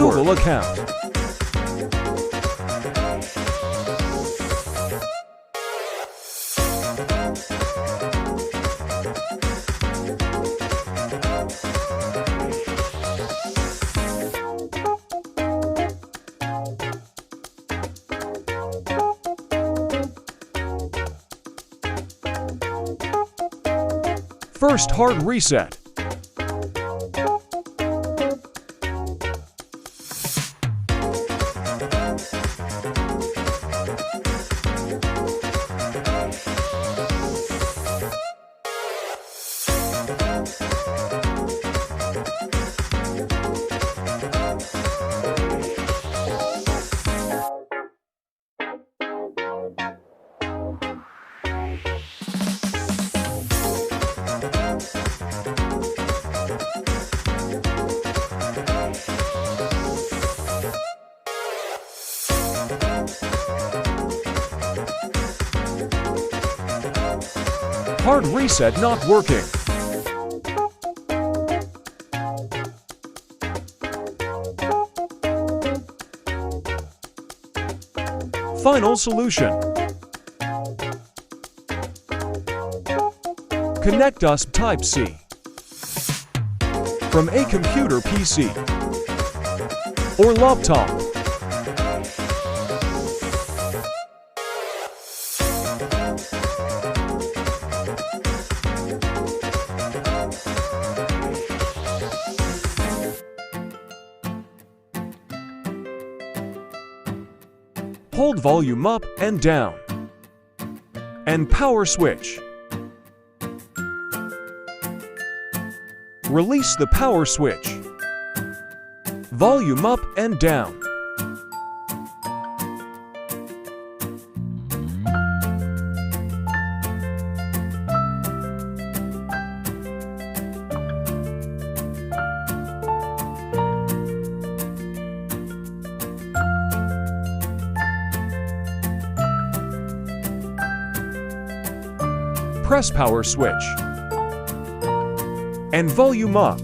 Google account. First hard reset. Hard reset not working. Final solution. Connect us Type-C from a computer PC or laptop. Hold volume up and down, and power switch. Release the power switch. Volume up and down. Press power switch and volume up.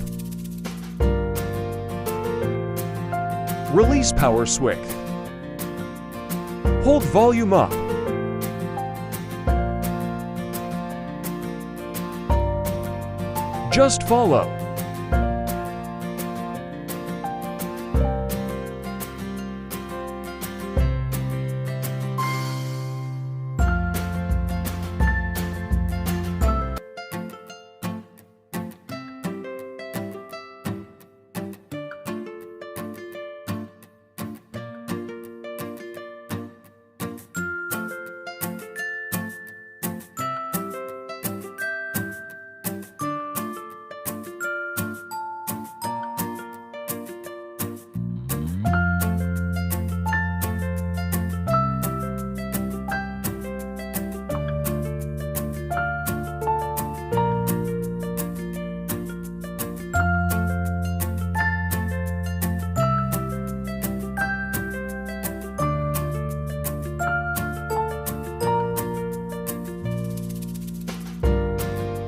Release power switch. Hold volume up. Just follow.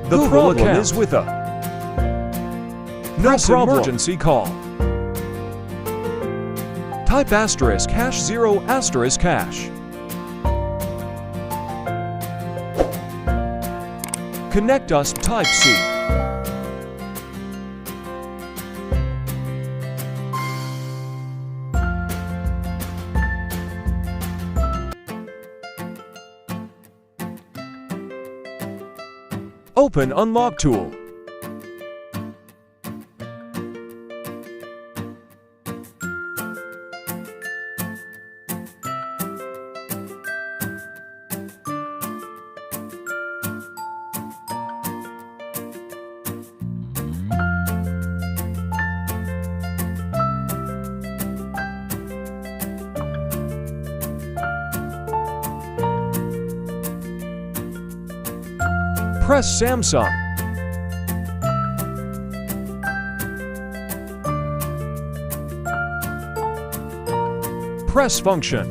The problem is with a emergency call. Type asterisk hash 0 asterisk hash. Connect us Type-C. Open Unlock tool. Press Samsung. Press function.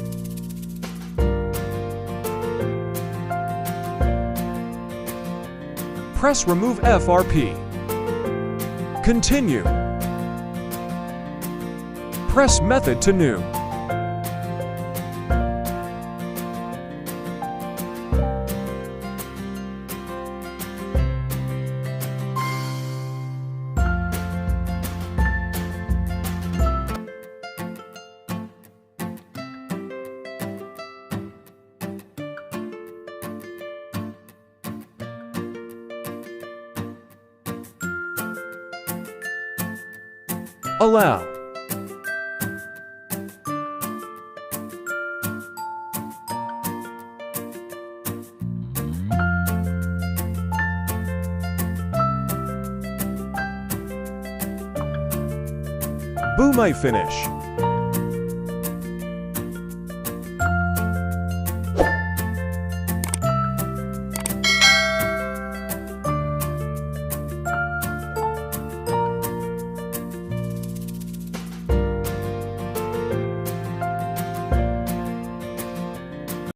Press remove FRP. Continue. Press Method to New. Allow. Boom, I finish.